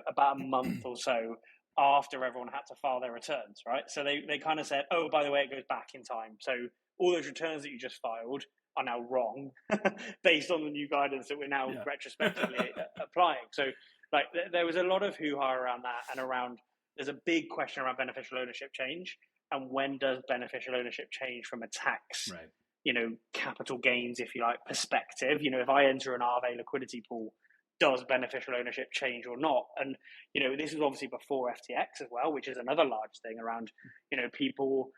about a month or so after everyone had to file their returns, right? So they kind of said, oh, by the way, it goes back in time. So all those returns that you just filed are now wrong based on the new guidance that we're now retrospectively applying. So like there was a lot of hoo-ha around that, and around, there's a big question around beneficial ownership change, and when does beneficial ownership change from a tax, capital gains, if you like, perspective. If I enter an RV liquidity pool, does beneficial ownership change or not? And this was obviously before FTX as well, which is another large thing around, people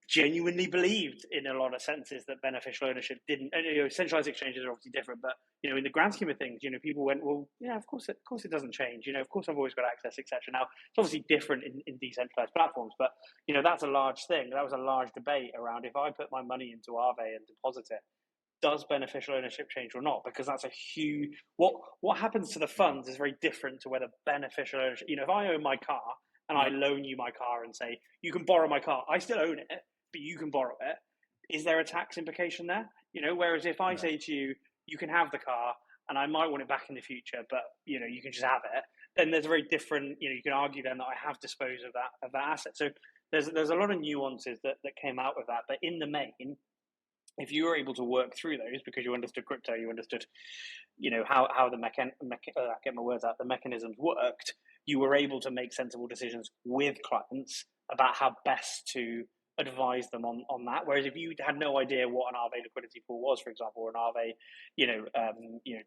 genuinely believed in a lot of senses that beneficial ownership didn't. Centralized exchanges are obviously different, but in the grand scheme of things, people went, well, yeah, of course it doesn't change. Of course I've always got access, etc. Now it's obviously different in decentralized platforms, but that's a large thing. That was a large debate around, if I put my money into Aave and deposit it, does beneficial ownership change or not? Because that's a huge. What happens to the funds is very different to whether beneficial ownership. If I own my car and I loan you my car and say you can borrow my car, I still own it, but you can borrow it. Is there a tax implication there? Whereas if I say to you, you can have the car and I might want it back in the future, but you can just have it, then there's a very different, you can argue then that I have disposed of that asset. So there's a lot of nuances that came out of that. But in the main, if you were able to work through those because you understood crypto, you understood, how the get my words out, the mechanisms worked, you were able to make sensible decisions with clients about how best to advise them on that. Whereas if you had no idea what an Aave liquidity pool was, for example, or an Aave,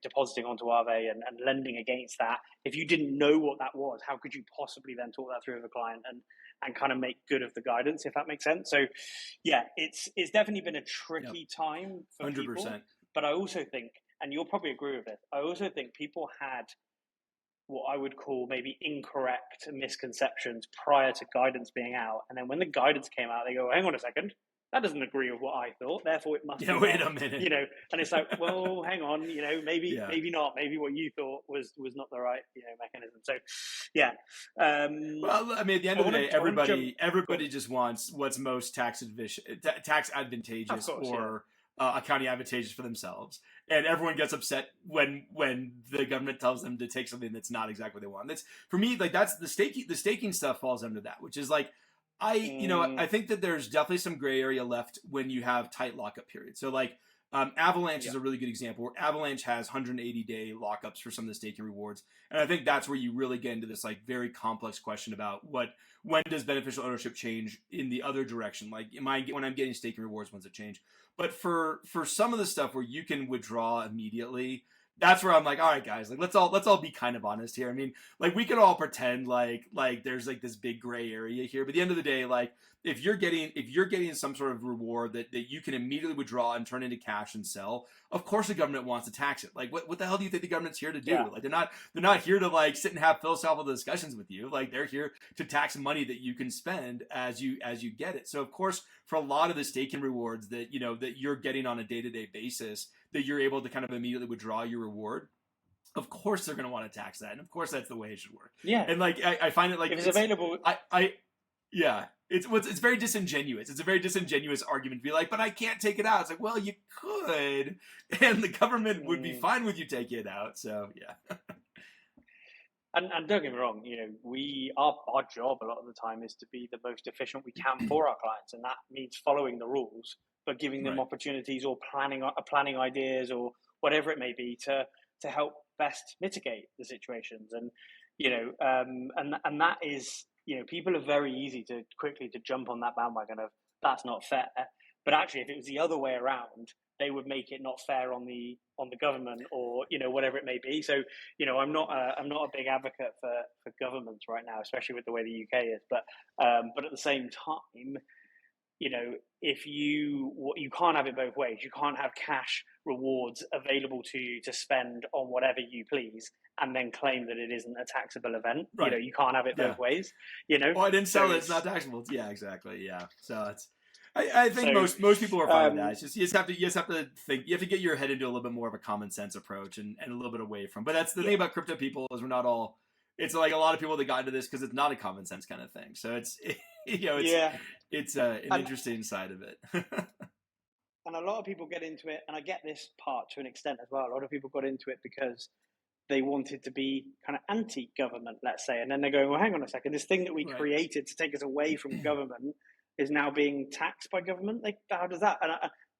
depositing onto Aave and lending against that, if you didn't know what that was, how could you possibly then talk that through with a client and kind of make good of the guidance, if that makes sense? So, yeah, it's definitely been a tricky time for 100%. People. But I also think, and you'll probably agree with it, I also think people had what I would call maybe incorrect misconceptions prior to guidance being out. And then when the guidance came out, they go, hang on a second, that doesn't agree with what I thought, therefore it must be wait a minute. And it's like, well, hang on, maybe not. Maybe what you thought was not the right, mechanism. So, yeah. Well, I mean, at the end of the day, everybody just wants what's most tax advantageous or accounting advantageous for themselves. And everyone gets upset when the government tells them to take something that's not exactly what they want. That's, for me, like, that's the staking stuff falls under that, which is like, I think that there's definitely some gray area left when you have tight lockup periods. So like Avalanche is a really good example where Avalanche has 180-day lockups for some of the staking rewards. And I think that's where you really get into this like very complex question about when does beneficial ownership change in the other direction? Like when I'm getting staking rewards, when's it change? But for some of the stuff where you can withdraw immediately, that's where I'm like, all right, guys, like let's all be kind of honest here. I mean, like we could all pretend like there's like this big gray area here, but at the end of the day, like if you're getting some sort of reward that you can immediately withdraw and turn into cash and sell, of course the government wants to tax it. Like what the hell do you think the government's here to do? Yeah. Like they're not here to like sit and have philosophical discussions with you. Like they're here to tax money that you can spend as you get it. So of course, for a lot of the staking rewards that that you're getting on a day-to-day basis, that you're able to kind of immediately withdraw your reward, of course they're going to want to tax that, and of course that's the way it should work. Yeah, and like I find it like if it's available. It's very disingenuous. It's a very disingenuous argument to be like, but I can't take it out. It's like, well, you could, and the government would be fine with you taking it out. So yeah. And don't get me wrong, our job a lot of the time is to be the most efficient we can for our clients, and that means following the rules, but giving them opportunities or planning ideas or whatever it may be to help best mitigate the situations. And and that is, people are very easy to quickly to jump on that bandwagon of that's not fair. But actually, if it was the other way around, they would make it not fair on the government or whatever it may be. So I'm not a big advocate for governments right now, especially with the way the UK is. But at the same time, if you can't have it both ways. You can't have cash rewards available to you to spend on whatever you please, and then claim that it isn't a taxable event. Right. You can't have it both ways. Well, I didn't sell it. It's not taxable. Yeah, exactly. Yeah. So it's. I think most people are fine with that. It's just you just have to think. You have to get your head into a little bit more of a common sense approach and a little bit away from. But that's the thing about crypto people is we're not all. It's like a lot of people that got into this because it's not a common sense kind of thing. So it's it's an interesting side of it. And a lot of people get into it, and I get this part to an extent as well. A lot of people got into it because they wanted to be kind of anti-government, let's say, and then they're going, well, hang on a second, this thing that we created to take us away from government is now being taxed by government. Like, how does that? And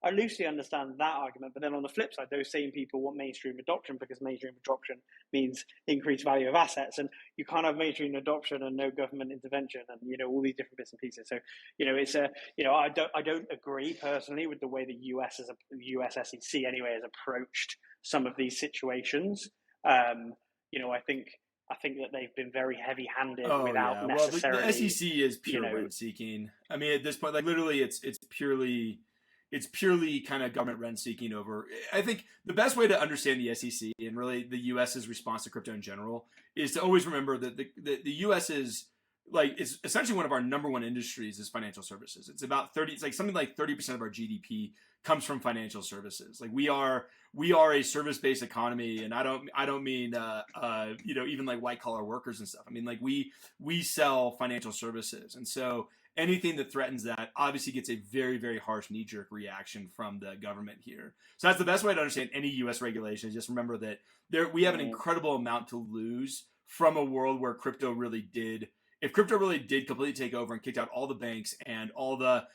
I loosely understand that argument, but then on the flip side, those same people want mainstream adoption because mainstream adoption means increased value of assets, and you can't have mainstream adoption and no government intervention, and all these different bits and pieces. So it's I don't agree personally with the way the US SEC anyway has approached some of these situations. I think that they've been very heavy-handed without necessarily. Well, the SEC is pure rent-seeking. I mean, at this point, like literally, it's purely kind of government rent-seeking over. I think the best way to understand the SEC and really the U.S.'s response to crypto in general is to always remember that the U.S. is like it's essentially one of our number one industries is financial services. It's about 30. It's like something like 30% of our GDP comes from financial services. Like we are a service-based economy, and I don't mean even like white collar workers and stuff. I mean like we sell financial services, and so anything that threatens that obviously gets a very, very harsh knee-jerk reaction from the government here. So that's the best way to understand any U.S. regulation. Just remember that we have an incredible amount to lose from a world where crypto really did. If crypto really did completely take over and kicked out all the banks and all the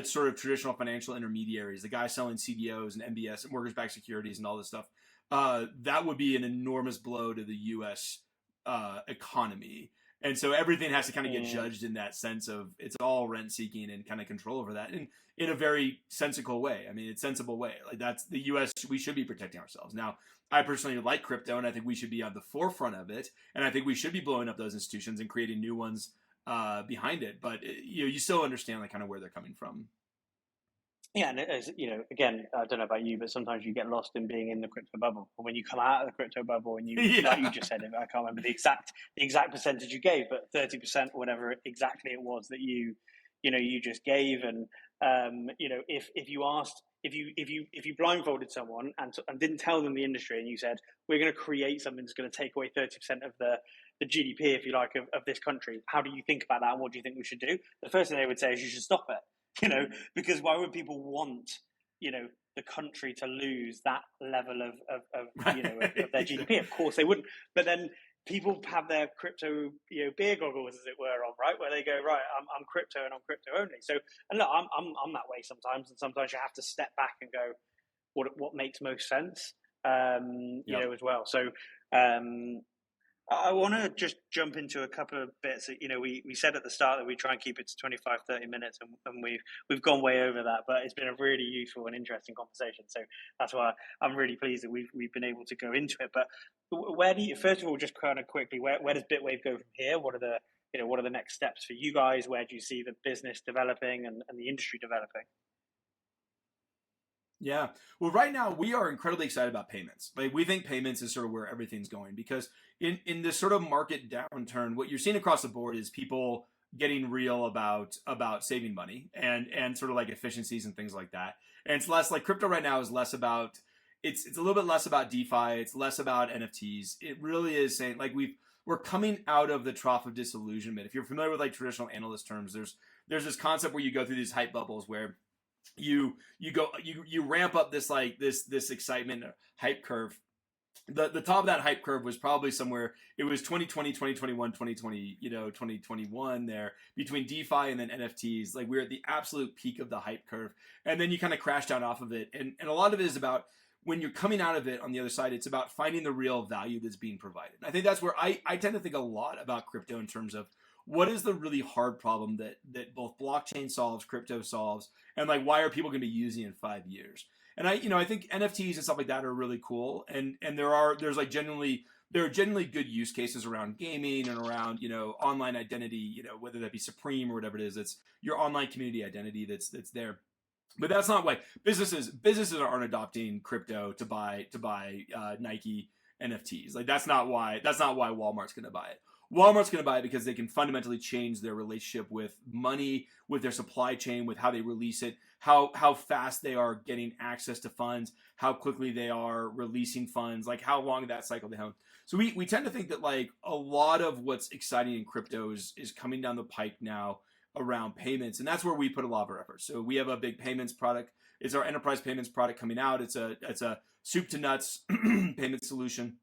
sort of traditional financial intermediaries, the guys selling CDOs and MBS and mortgage-backed securities and all this stuff, that would be an enormous blow to the U.S. Economy. And so everything has to kind of get judged in that sense of it's all rent seeking and kind of control over that in a very sensible way. I mean, it's sensible way. Like that's the US, we should be protecting ourselves. Now, I personally like crypto and I think we should be on the forefront of it. And I think we should be blowing up those institutions and creating new ones behind it. But you still understand like kind of where they're coming from. Yeah, and again, I don't know about you, but sometimes you get lost in being in the crypto bubble. Or when you come out of the crypto bubble, and like you just said, I can't remember the exact percentage you gave, but 30%, whatever exactly it was that you just gave, and if you blindfolded someone and didn't tell them the industry, and you said we're going to create something that's going to take away 30% of the GDP, if you like, of this country, how do you think about that, and what do you think we should do? The first thing they would say is you should stop it. Because why would people want, the country to lose that level of their GDP? Of course they wouldn't. But then people have their crypto, beer goggles, as it were, on, right, where they go, right, I'm crypto and I'm crypto only. So, and look, I'm that way sometimes, and sometimes you have to step back and go, what makes most sense, as well. So, I want to just jump into a couple of bits that, we said at the start that we try and keep it to 25, 30 minutes, and we've gone way over that, but it's been a really useful and interesting conversation. So that's why I'm really pleased that we've been able to go into it. But where do you, first of all, just kind of quickly, where does Bitwave go from here? What are the next steps for you guys? Where do you see the business developing and the industry developing? Yeah. Well, right now we are incredibly excited about payments. Like we think payments is sort of where everything's going because in this sort of market downturn, what you're seeing across the board is people getting real about saving money and sort of like efficiencies and things like that. And it's less like crypto right now is less about it's a little bit less about DeFi. It's less about NFTs. It really is saying like we're coming out of the trough of disillusionment. If you're familiar with like traditional analyst terms, there's this concept where you go through these hype bubbles where you ramp up this excitement hype curve. The top of that hype curve was probably somewhere, it was 2020, 2021, 2020, 2021 there between DeFi and then NFTs. Like we're at the absolute peak of the hype curve. And then you kind of crash down off of it. And a lot of it is about when you're coming out of it on the other side, it's about finding the real value that's being provided. I think that's where I tend to think a lot about crypto in terms of what is the really hard problem that both blockchain solves, crypto solves, and like why are people going to be using it in 5 years? And I think NFTs and stuff like that are really cool, and there are generally good use cases around gaming and around online identity, whether that be Supreme or whatever it is. It's your online community identity that's there. But that's not why businesses aren't adopting crypto to buy Nike NFTs. Like that's not why Walmart's going to buy it. Walmart's going to buy it because they can fundamentally change their relationship with money, with their supply chain, with how they release it, how fast they are getting access to funds, how quickly they are releasing funds, like how long that cycle they have. So we tend to think that like a lot of what's exciting in crypto is coming down the pike now around payments, and that's where we put a lot of our efforts. So we have a big payments product. It's our enterprise payments product coming out. It's a soup to nuts payment solution.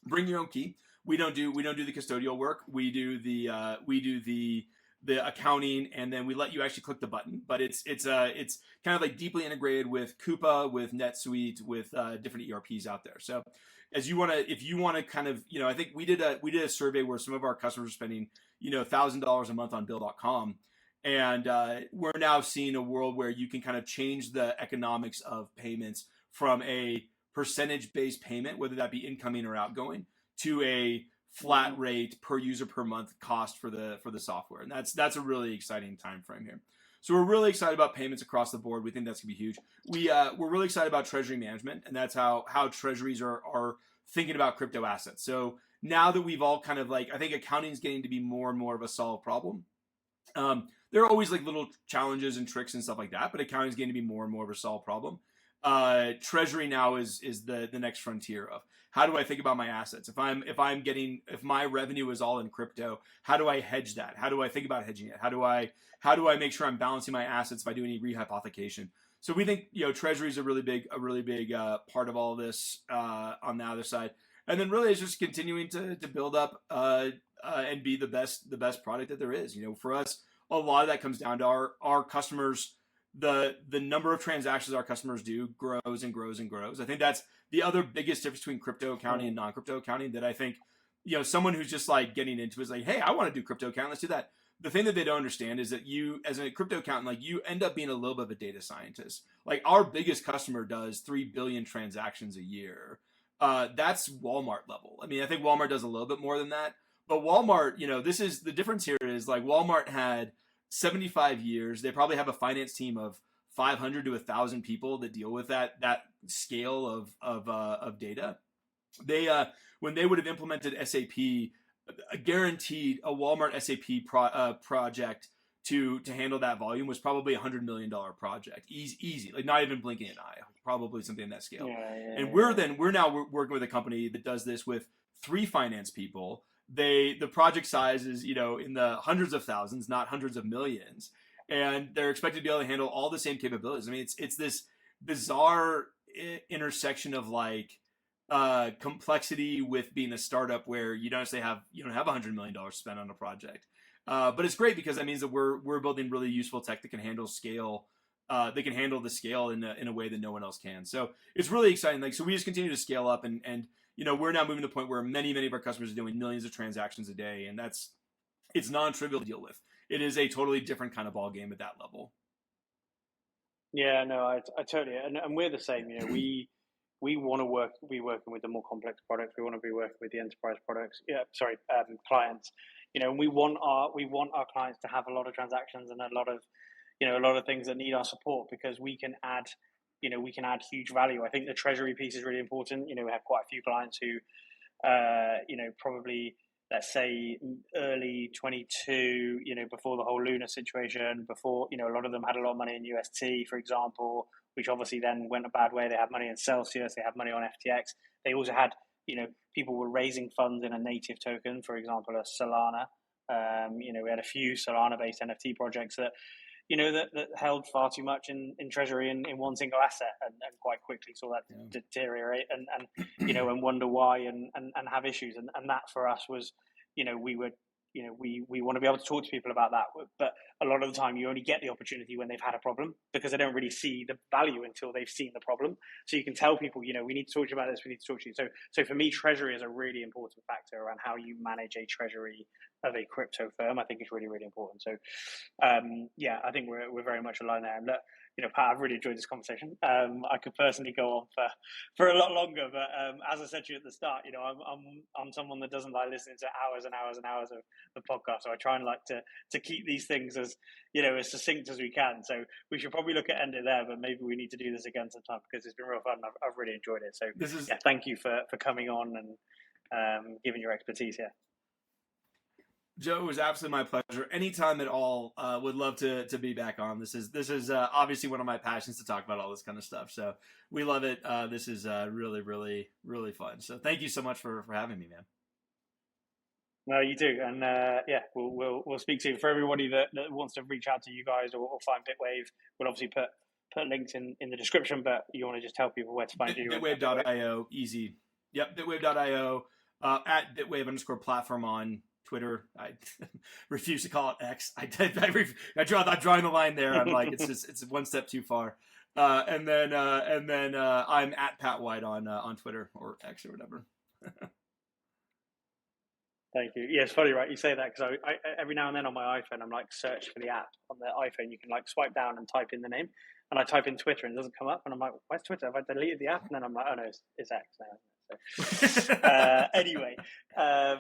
Bring your own key. We don't do the custodial work. We do the accounting, and then we let you actually click the button. But it's kind of like deeply integrated with Coupa, with NetSuite, with different ERPs out there. So if you want to kind of I think we did a survey where some of our customers are spending $1,000 a month on Bill.com, and we're now seeing a world where you can kind of change the economics of payments from a percentage-based payment, whether that be incoming or outgoing, to a flat rate per user per month cost for the software. And that's a really exciting time frame here. So we're really excited about payments across the board. We think that's gonna be huge. We're really excited about treasury management, and that's how treasuries are thinking about crypto assets. So now that we've all kind of like, I think accounting is getting to be more and more of a solved problem. There are always like little challenges and tricks and stuff like that, but accounting is getting to be more and more of a solved problem. Treasury now is the next frontier of how do I think about my assets? If my revenue is all in crypto, how do I hedge that? How do I think about hedging it? How do I make sure I'm balancing my assets if I do any rehypothecation? So we think treasury is a really big part of all of this on the other side, and then really it's just continuing to build up and be the best product that there is. For us, a lot of that comes down to our customers. The number of transactions our customers do grows and grows and grows. I think that's the other biggest difference between crypto accounting and non-crypto accounting that I think someone who's just like getting into it is like, hey, I want to do crypto accounting, let's do that. The thing that they don't understand is that you, as a crypto accountant, like you end up being a little bit of a data scientist. Like our biggest customer does 3 billion transactions a year. That's Walmart level. I mean, I think Walmart does a little bit more than that, but Walmart, this is the difference here is like Walmart had 75 years. They probably have a finance team of 500 to 1,000 people that deal with that scale of data. They when they would have implemented SAP, guaranteed a Walmart SAP project to handle that volume was probably $100 million project, easy, like not even blinking an eye, probably something in that scale. And we're now working with a company that does this with 3 finance people. The project size is in the hundreds of thousands, not hundreds of millions, and they're expected to be able to handle all the same capabilities. I mean, it's this bizarre intersection of like complexity with being a startup where you don't have $100 million spent on a project, but it's great because that means that we're building really useful tech that can handle scale. They can handle the scale in a way that no one else can. So it's really exciting. Like, so we just continue to scale up and we're now moving to the point where many of our customers are doing millions of transactions a day, and it's non-trivial to deal with. It is a totally different kind of ball game at that level. Yeah, no, I totally, and we're the same. We want to be working with the more complex products. We want to be working with the enterprise products. Clients. And we want our clients to have a lot of transactions and a lot of things that need our support, because we can add huge value. I think the treasury piece is really important. We have quite a few clients who, probably, let's say early 22, before the whole Luna situation, before, a lot of them had a lot of money in UST, for example, which obviously then went a bad way. They had money in Celsius, they had money on FTX. They also had, people were raising funds in a native token, for example, a Solana. We had a few Solana-based NFT projects that held far too much in treasury in one single asset, and quite quickly saw that deteriorate and wonder why and have issues. And that for us was, we want to be able to talk to people about that. But a lot of the time you only get the opportunity when they've had a problem, because they don't really see the value until they've seen the problem. So you can tell people, we need to talk to you about this, we need to talk to you. So for me, treasury is a really important factor around how you manage a treasury of a crypto firm. I think it's really, really important. So I think we're very much aligned there. And Pat, I've really enjoyed this conversation. I could personally go on for a lot longer, but as I said to you at the start, I'm someone that doesn't like listening to hours and hours and hours of the podcast. So I try and like to keep these things as as succinct as we can. So we should probably look at ending there, but maybe we need to do this again sometime, because it's been real fun. I've really enjoyed it. So thank you for coming on and giving your expertise here. Joe, it was absolutely my pleasure. Anytime at all, would love to be back on. This is obviously one of my passions, to talk about all this kind of stuff. So we love it. This is really, really, really fun. So thank you so much for having me, man. No, you do. And we'll speak soon. For everybody that wants to reach out to you guys or find Bitwave, we'll obviously put links in the description, but you want to just tell people where to find you. Bitwave.io, easy. Yep, Bitwave.io, at Bitwave_platform on Twitter. I refuse to call it X. I'm drawing the line there. I'm like, it's one step too far. And then I'm at Pat White on Twitter or X or whatever. Thank you. Yeah, it's funny, right? You say that because I every now and then on my iPhone, I'm like, search for the app on the iPhone. You can like swipe down and type in the name, and I type in Twitter and it doesn't come up, and I'm like, where's Twitter? Have I deleted the app? And then I'm like, oh no, it's X now. So, anyway, like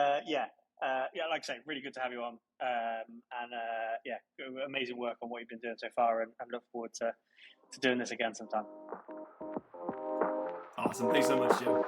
I say, really good to have you on, amazing work on what you've been doing so far, and look forward to doing this again sometime. Awesome. Thanks so much, Joe.